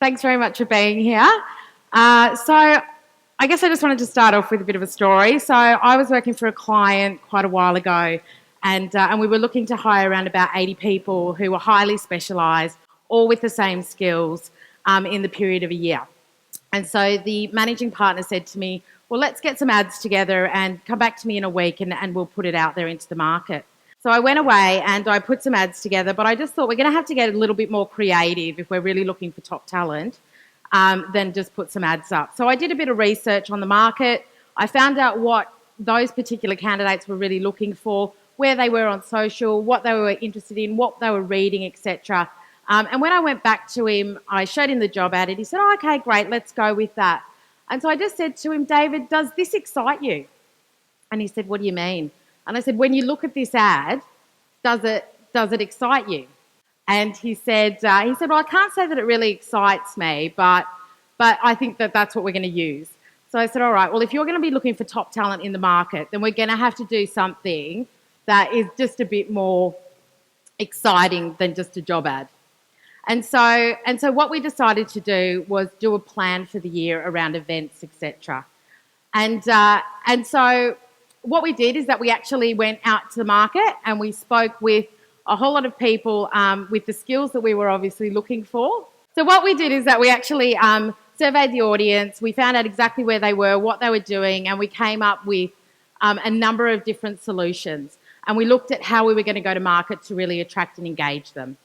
Thanks very much for being here. So I guess I just wanted to start off with a bit of a story. So I was working for a client quite a while ago, and we were looking to hire around about 80 people who were highly specialised, all with the same skills in the period of a year. And so the managing partner said to me, well, let's get some ads together and come back to me in a week and we'll put it out there into the market. So I went away and I put some ads together, but I just thought we're going to have to get a little bit more creative if we're really looking for top talent than just put some ads up. So I did a bit of research on the market. I found out what those particular candidates were really looking for, where they were on social, what they were interested in, what they were reading, etc. And when I went back to him, I showed him the job ad and he said, oh, okay, great, let's go with that. And so I just said to him, David, does this excite you? And he said, what do you mean? And I said, when you look at this ad, does it excite you? And he said, well, I can't say that it really excites me, but I think that that's what we're going to use. So I said, all right, well, if you're going to be looking for top talent in the market, then we're going to have to do something that is just a bit more exciting than just a job ad. And so what we decided to do was do a plan for the year around events, etc. And so what we did is that we actually went out to the market and we spoke with a whole lot of people with the skills that we were obviously looking for. So what we did is that we actually surveyed the audience, we found out exactly where they were, what they were doing, and we came up with a number of different solutions. And we looked at how we were going to go to market to really attract and engage them.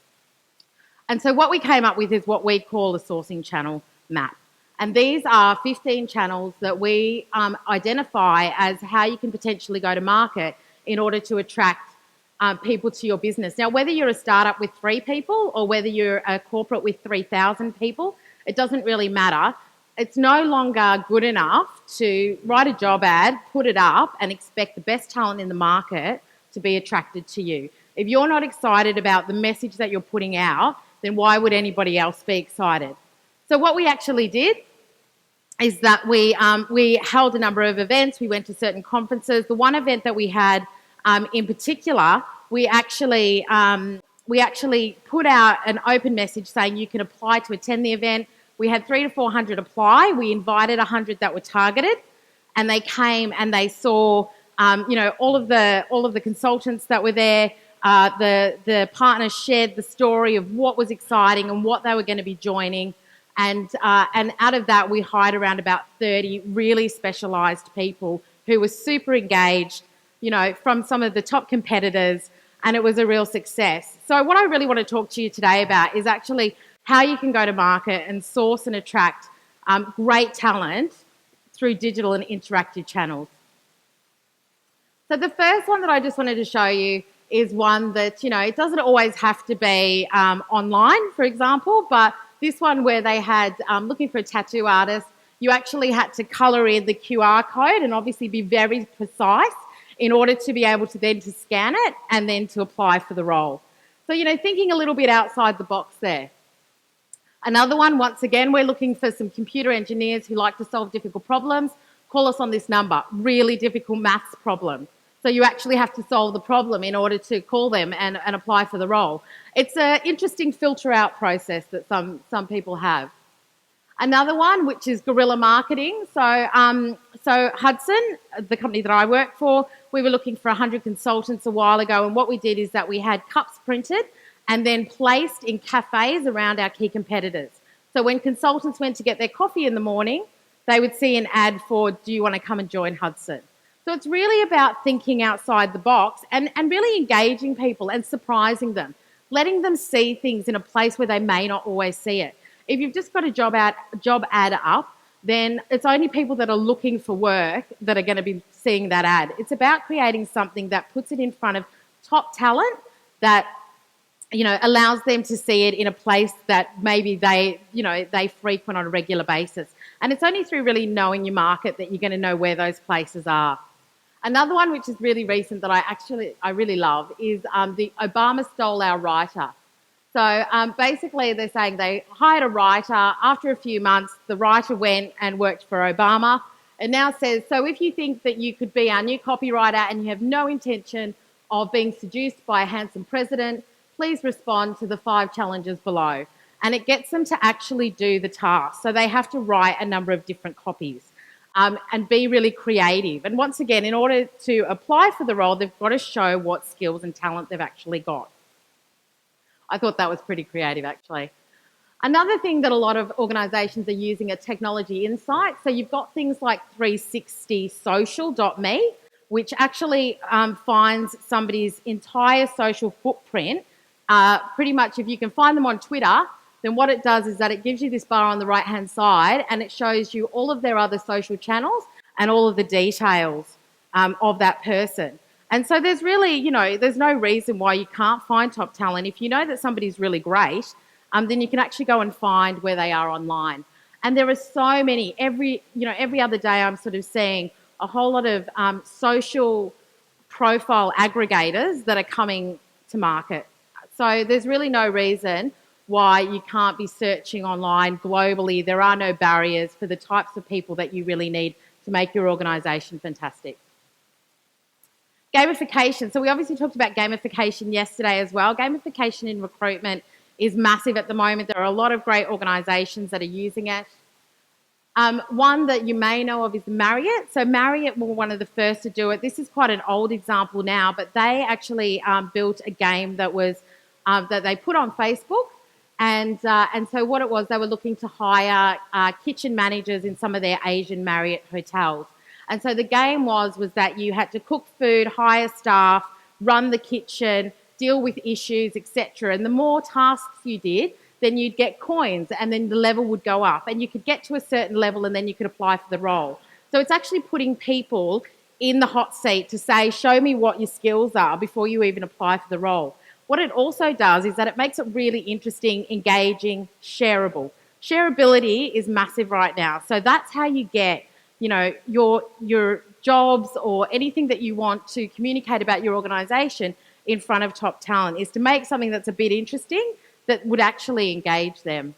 And so what we came up with is what we call a sourcing channel map. And these are 15 channels that we identify as how you can potentially go to market in order to attract people to your business. Now, whether you're a startup with 3 people or whether you're a corporate with 3,000 people, it doesn't really matter. It's no longer good enough to write a job ad, put it up, and expect the best talent in the market to be attracted to you. If you're not excited about the message that you're putting out, then why would anybody else be excited? So what we actually did is that we held a number of events. We went to certain conferences. The one event that we had in particular, we actually put out an open message saying you can apply to attend the event. We had 300 to 400 apply. We invited 100 that were targeted, and they came and they saw all of the consultants that were there. The partners shared the story of what was exciting and what they were going to be joining. And out of that, we hired around about 30 really specialised people who were super engaged, from some of the top competitors, and it was a real success. So what I really want to talk to you today about is actually how you can go to market and source and attract great talent through digital and interactive channels. So the first one that I just wanted to show you is one that, it doesn't always have to be online, for example, but this one where they had, looking for a tattoo artist, you actually had to colour in the QR code and obviously be very precise in order to be able to then to scan it and then to apply for the role. So, thinking a little bit outside the box there. Another one, once again, we're looking for some computer engineers who like to solve difficult problems. Call us on this number, really difficult maths problem. So you actually have to solve the problem in order to call them and apply for the role. It's an interesting filter out process that some people have. Another one, which is guerrilla marketing. So Hudson, the company that I work for, we were looking for 100 consultants a while ago, and what we did is that we had cups printed and then placed in cafes around our key competitors. So when consultants went to get their coffee in the morning, they would see an ad for, do you want to come and join Hudson? So it's really about thinking outside the box and really engaging people and surprising them, letting them see things in a place where they may not always see it. If you've just got a job ad up, then it's only people that are looking for work that are going to be seeing that ad. It's about creating something that puts it in front of top talent that, allows them to see it in a place that maybe they frequent on a regular basis. And it's only through really knowing your market that you're going to know where those places are. Another one which is really recent that I really love is the Obama Stole Our Writer. So basically they're saying they hired a writer. After a few months, the writer went and worked for Obama. It now says, so if you think that you could be our new copywriter and you have no intention of being seduced by a handsome president, please respond to the 5 challenges below. and it gets them to actually do the task. So they have to write a number of different copies and be really creative. And once again, in order to apply for the role, they've got to show what skills and talent they've actually got. I thought that was pretty creative, actually. Another thing that a lot of organisations are using are technology insights. So you've got things like 360social.me, which actually finds somebody's entire social footprint. Pretty much if you can find them on Twitter, then what it does is that it gives you this bar on the right-hand side and it shows you all of their other social channels and all of the details of that person. And so there's really, there's no reason why you can't find top talent. If you know that somebody's really great, then you can actually go and find where they are online. And there are so many. Every other day I'm sort of seeing a whole lot of social profile aggregators that are coming to market. So there's really no reason why you can't be searching online globally. There are no barriers for the types of people that you really need to make your organisation fantastic. Gamification. So we obviously talked about gamification yesterday as well. Gamification in recruitment is massive at the moment. There are a lot of great organisations that are using it. One that you may know of is Marriott. So Marriott were one of the first to do it. This is quite an old example now, but they actually built a game that was that they put on Facebook. And so what it was, they were looking to hire kitchen managers in some of their Asian Marriott hotels. And so the game was that you had to cook food, hire staff, run the kitchen, deal with issues, etc. And the more tasks you did, then you'd get coins and then the level would go up. And you could get to a certain level and then you could apply for the role. So it's actually putting people in the hot seat to say, show me what your skills are before you even apply for the role. What it also does is that it makes it really interesting, engaging, shareable. Shareability is massive right now. So that's how you get, your jobs or anything that you want to communicate about your organisation in front of top talent, is to make something that's a bit interesting that would actually engage them.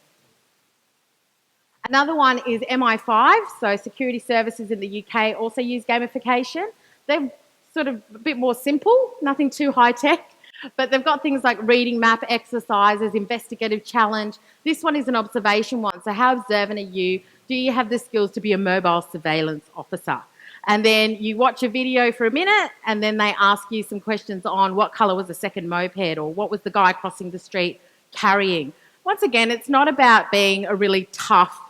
Another one is MI5, so security services in the UK also use gamification. They're sort of a bit more simple, nothing too high tech, but they've got things like reading map exercises, investigative challenge. This one is an observation one, so how observant are you? Do you have the skills to be a mobile surveillance officer? And then you watch a video for a minute and then they ask you some questions on what colour was the second moped or what was the guy crossing the street carrying. Once again, it's not about being a really tough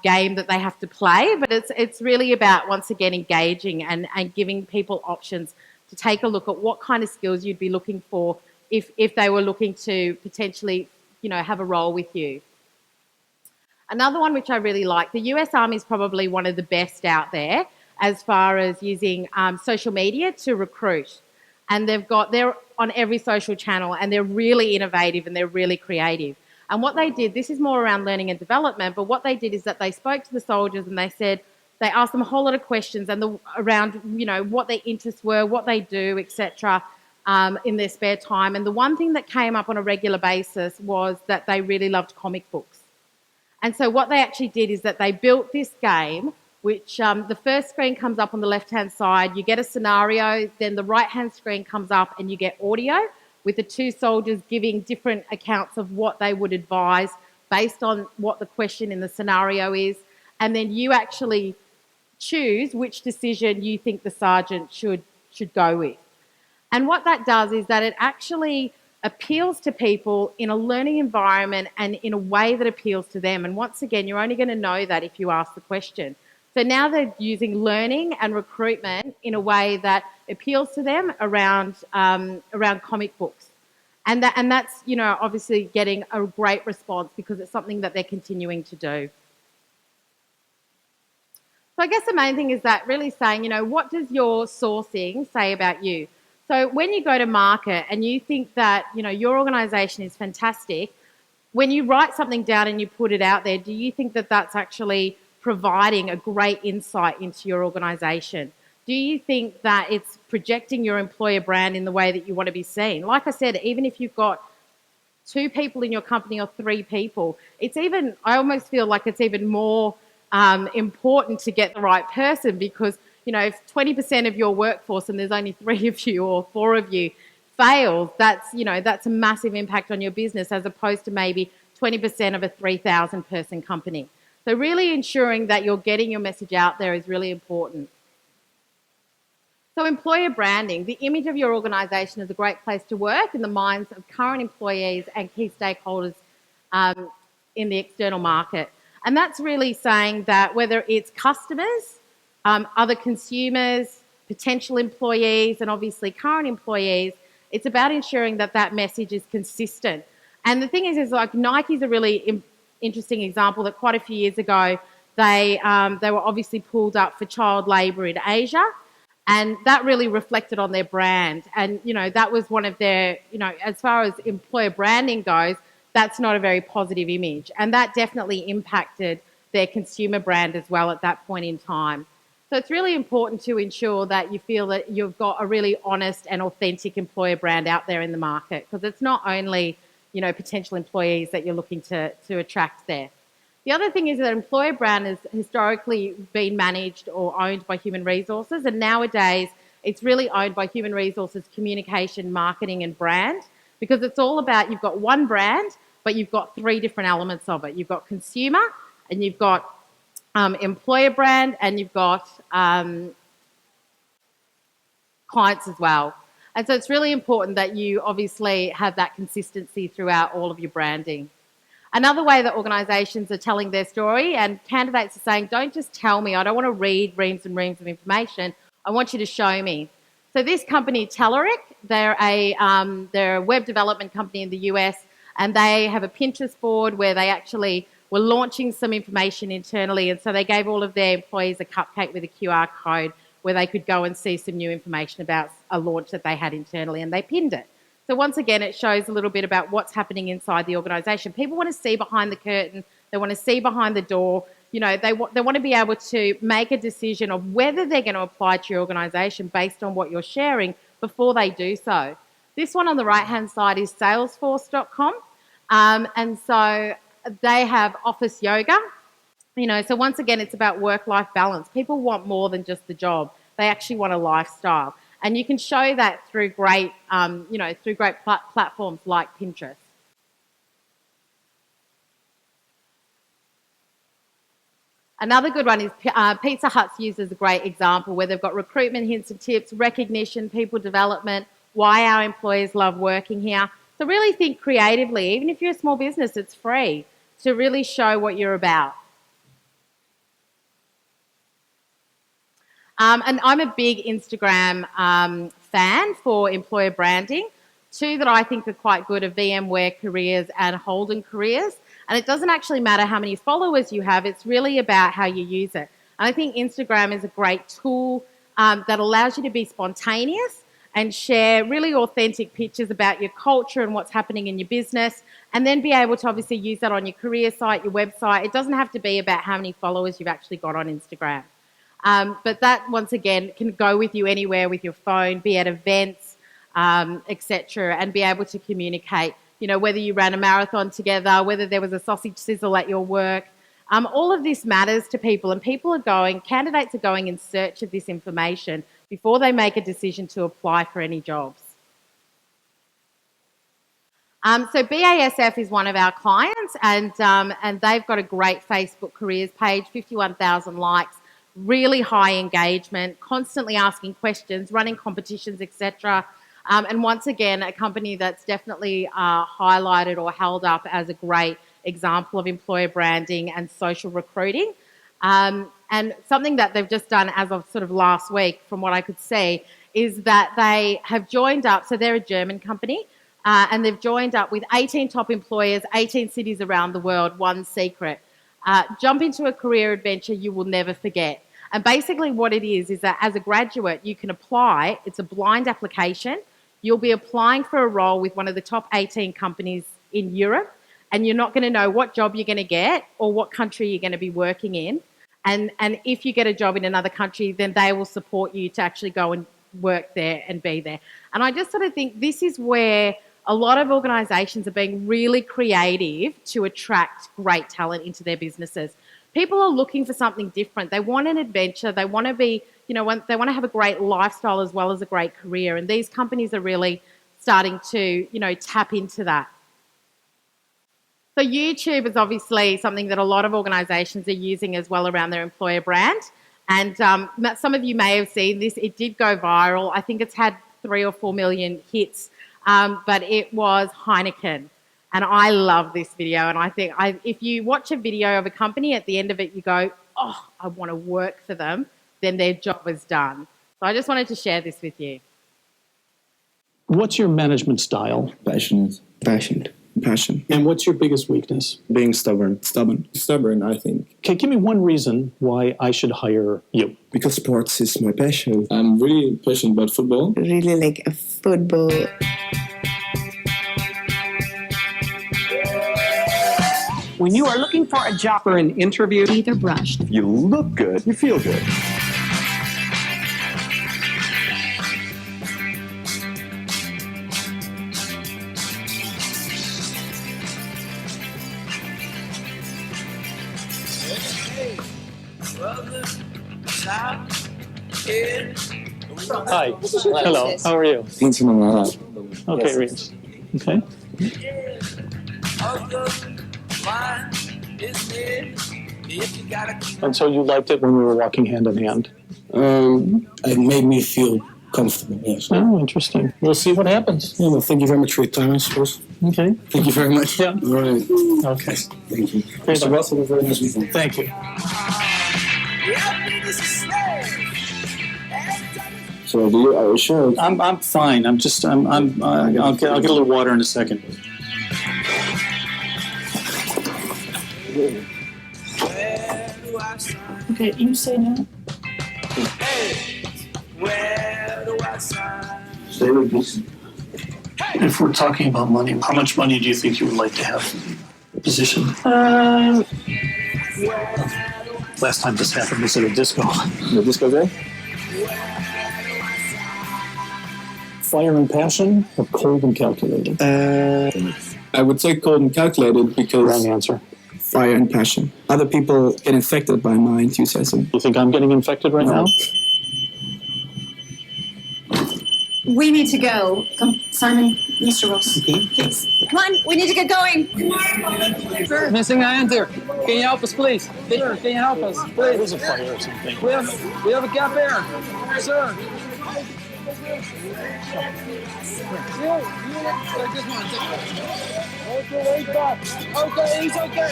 game that they have to play, but it's really about, once again, engaging and giving people options to take a look at what kind of skills you'd be looking for if they were looking to potentially, have a role with you. Another one which I really like, the US Army is probably one of the best out there as far as using social media to recruit. And they're on every social channel and they're really innovative and they're really creative. And what they did, this is more around learning and development, but what they did is that they spoke to the soldiers and they asked them a whole lot of questions around, what their interests were, what they do, etc. In their spare time. And the one thing that came up on a regular basis was that they really loved comic books. And so what they actually did is that they built this game, which the first screen comes up on the left-hand side, you get a scenario, then the right-hand screen comes up and you get audio with the two soldiers giving different accounts of what they would advise based on what the question in the scenario is. And then you actually choose which decision you think the sergeant should go with. And what that does is that it actually appeals to people in a learning environment and in a way that appeals to them. And once again, you're only going to know that if you ask the question. So now they're using learning and recruitment in a way that appeals to them around comic books. And that's, obviously getting a great response because it's something that they're continuing to do. So I guess the main thing is that really saying, what does your sourcing say about you? So when you go to market and you think that, your organisation is fantastic, when you write something down and you put it out there, do you think that that's actually providing a great insight into your organisation? Do you think that it's projecting your employer brand in the way that you want to be seen? Like I said, even if you've got 2 people in your company or 3 people, I almost feel like it's even more important to get the right person because, if 20% of your workforce and there's only 3 of you or 4 of you fails, that's a massive impact on your business as opposed to maybe 20% of a 3,000 person company. So really ensuring that you're getting your message out there is really important. So employer branding, the image of your organisation is a great place to work in the minds of current employees and key stakeholders in the external market. And that's really saying that whether it's customers, other consumers, potential employees, and obviously current employees, it's about ensuring that that message is consistent. And the thing is like Nike's a really interesting example that quite a few years ago, they were obviously pulled up for child labour in Asia. And that really reflected on their brand. And, that was one of their, as far as employer branding goes, that's not a very positive image. And that definitely impacted their consumer brand as well at that point in time. So it's really important to ensure that you feel that you've got a really honest and authentic employer brand out there in the market, because it's not only, potential employees that you're looking to attract there. The other thing is that employer brand has historically been managed or owned by human resources, and nowadays it's really owned by human resources, communication, marketing and brand, because it's all about, you've got one brand, but you've got three different elements of it. You've got consumer, and you've got employer brand, and you've got clients as well. And so it's really important that you obviously have that consistency throughout all of your branding. Another way that organisations are telling their story, and candidates are saying, don't just tell me, I don't want to read reams and reams of information, I want you to show me. So this company, Telerik, they're a web development company in the US, and they have a Pinterest board where they actually were launching some information internally, and so they gave all of their employees a cupcake with a QR code where they could go and see some new information about a launch that they had internally, and they pinned it. So once again, it shows a little bit about what's happening inside the organisation. People want to see behind the curtain. They want to see behind the door. They want to be able to make a decision of whether they're going to apply to your organisation based on what you're sharing before they do so. This one on the right-hand side is Salesforce.com. And so they have office yoga. So once again, it's about work-life balance. People want more than just the job. They actually want a lifestyle. And you can show that through great, platforms like Pinterest. Another good one is Pizza Hut's used as a great example, where they've got recruitment hints and tips, recognition, people development, why our employees love working here. So really think creatively. Even if you're a small business, it's free to really show what you're about. And I'm a big Instagram fan for employer branding. Two that I think are quite good are VMware Careers and Holden Careers. And it doesn't actually matter how many followers you have, it's really about how you use it. And I think Instagram is a great tool that allows you to be spontaneous and share really authentic pictures about your culture and what's happening in your business, and then be able to obviously use that on your career site, your website. It doesn't have to be about how many followers you've actually got on Instagram. But that, once again, can go with you anywhere with your phone, be at events, etc., and be able to communicate, whether you ran a marathon together, whether there was a sausage sizzle at your work. All of this matters to people, and candidates are going in search of this information before they make a decision to apply for any jobs. So BASF is one of our clients, and they've got a great Facebook careers page, 51,000 likes, really high engagement, constantly asking questions, running competitions, etc. And once again, a company that's definitely highlighted or held up as a great example of employer branding and social recruiting. And something that they've just done as of sort of last week, from what I could see, is that they have joined up, so they're a German company, and they've joined up with 18 top employers, 18 cities around the world. One secret: jump into a career adventure you will never forget. And basically what it is that as a graduate, you can apply. It's a blind application. You'll be applying for a role with one of the top 18 companies in Europe, and you're not going to know what job you're going to get or what country you're going to be working in. And if you get a job in another country, then they will support you to actually go and work there and be there. And I just sort of think this is where a lot of organisations are being really creative to attract great talent into their businesses. People are looking for something different. They want an adventure. They want to be, they want to have a great lifestyle as well as a great career. And these companies are really starting to, tap into that. So YouTube is obviously something that a lot of organisations are using as well around their employer brand. And some of you may have seen this. It did go viral. I think it's had 3 or 4 million hits, but it was Heineken. And I love this video. And I think if you watch a video of a company, at the end of it, you go, oh, I want to work for them, then their job is done. So I just wanted to share this with you. What's your management style? Passionate. Passion. And what's your biggest weakness? Being stubborn. Stubborn, I think. Okay, give me one reason why I should hire you. Because sports is my passion. I'm really passionate about football. Really like a football. When you are looking for a job for an interview, either brushed. You look good. You feel good. Hi. Hello. How are you? Okay, Rich. Okay. And so you liked it when we were walking hand in hand? It made me feel comfortable, yes. Oh, interesting. We'll see what happens. Yeah, well, thank you very much for your time, I suppose. Okay. Thank you very much. Yeah. All right. Okay. Thank you. Mr. Russell, have a very nice weekend. Thank you. So, are you sure? I'm fine. I'll get a little water in a second. Okay, you say no. Stay with me. If we're talking about money, how much money do you think you would like to have in the position? Last time this happened was at a disco. The disco day? Fire and passion or cold and calculated? I would say cold and calculated because... Wrong answer. Fire and passion. Other people get infected by my enthusiasm. You think I'm getting infected right now? We need to go. Come, Simon, Mr. Ross. Okay. Please. Come on, we need to get going. Missing an answer. Can you help us, please? Sir, can you help us, please? There's a fire or something. We have a gap here, sir. Okay, wait back. Okay, he's okay.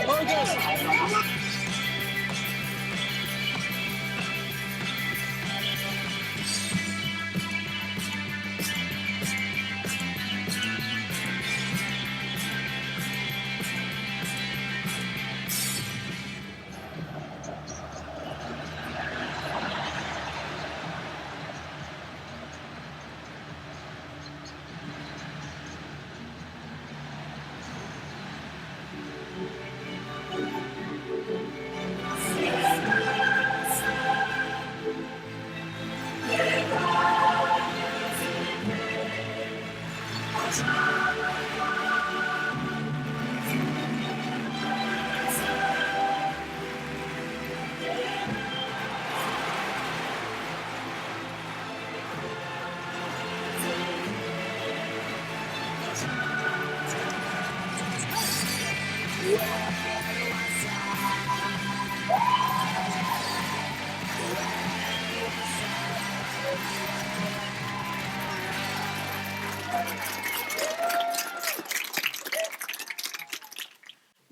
Okay.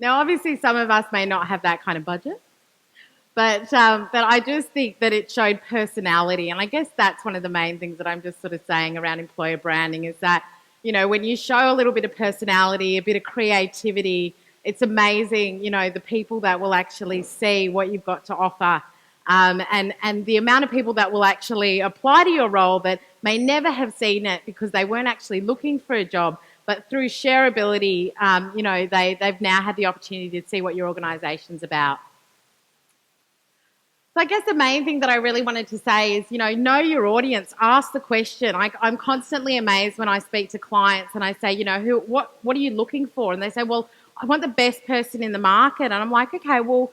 Now, obviously, some of us may not have that kind of budget, but I just think that it showed personality, and I guess that's one of the main things that I'm just sort of saying around employer branding is that, you know, when you show a little bit of personality, a bit of creativity, it's amazing, you know, the people that will actually see what you've got to offer, and the amount of people that will actually apply to your role that may never have seen it because they weren't actually looking for a job. But through shareability, you know, they've now had the opportunity to see what your organisation's about. So I guess the main thing that I really wanted to say is, you know your audience, ask the question. I'm constantly amazed when I speak to clients and I say, you know, what are you looking for? And they say, well, I want the best person in the market. And I'm like, okay, well,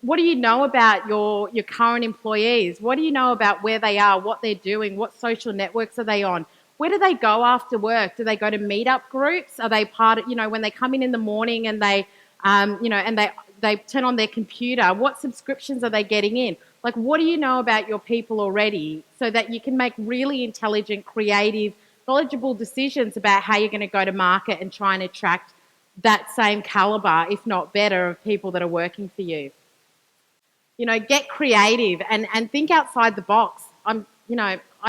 what do you know about your current employees? What do you know about where they are, what they're doing, what social networks are they on? where do they go after work? Do they go to meetup groups? Are they part of, when they come in the morning and they, and they turn on their computer, what subscriptions are they getting in? Like, what do you know about your people already so that you can make really intelligent, creative, knowledgeable decisions about how you're going to go to market and try and attract that same caliber, if not better, of people that are working for you. Get creative and think outside the box. I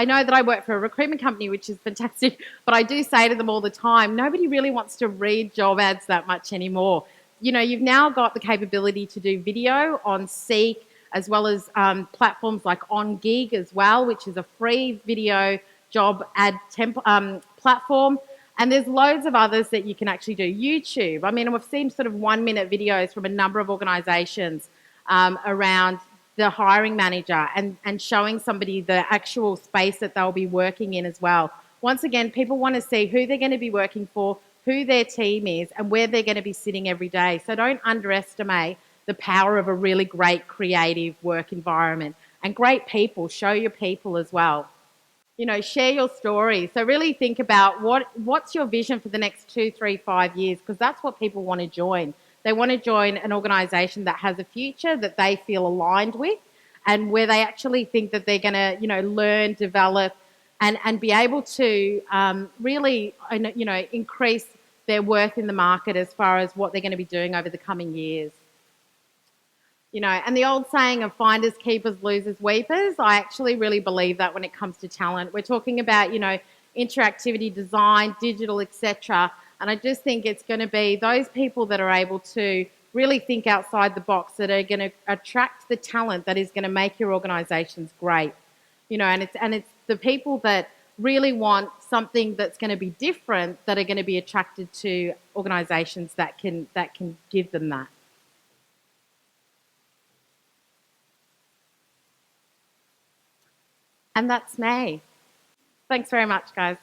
know that I work for a recruitment company, which is fantastic, but I do say to them all the time, nobody really wants to read job ads that much anymore. You've now got the capability to do video on Seek, as well as platforms like on DiG as well, which is a free video job ad platform. And there's loads of others that you can actually do. YouTube. I mean, we've seen sort of 1-minute videos from a number of organisations around the hiring manager and showing somebody the actual space that they'll be working in as well. Once again, people want to see who they're going to be working for, who their team is, and where they're going to be sitting every day. So don't underestimate the power of a really great creative work environment. And great people, show your people as well. Share your story. So really think about what's your vision for the next 2, 3, 5 years, because that's what people want to join. They want to join an organisation that has a future that they feel aligned with, and where they actually think that they're going to, learn, develop, and be able to really, increase their worth in the market as far as what they're going to be doing over the coming years. And the old saying of finders, keepers, losers, weepers, I actually really believe that when it comes to talent. We're talking about, interactivity, design, digital, etc. And I just think it's going to be those people that are able to really think outside the box, that are going to attract the talent that is going to make your organisations great. And it's the people that really want something that's going to be different that are going to be attracted to organisations that can give them that. And that's me. Thanks very much, guys.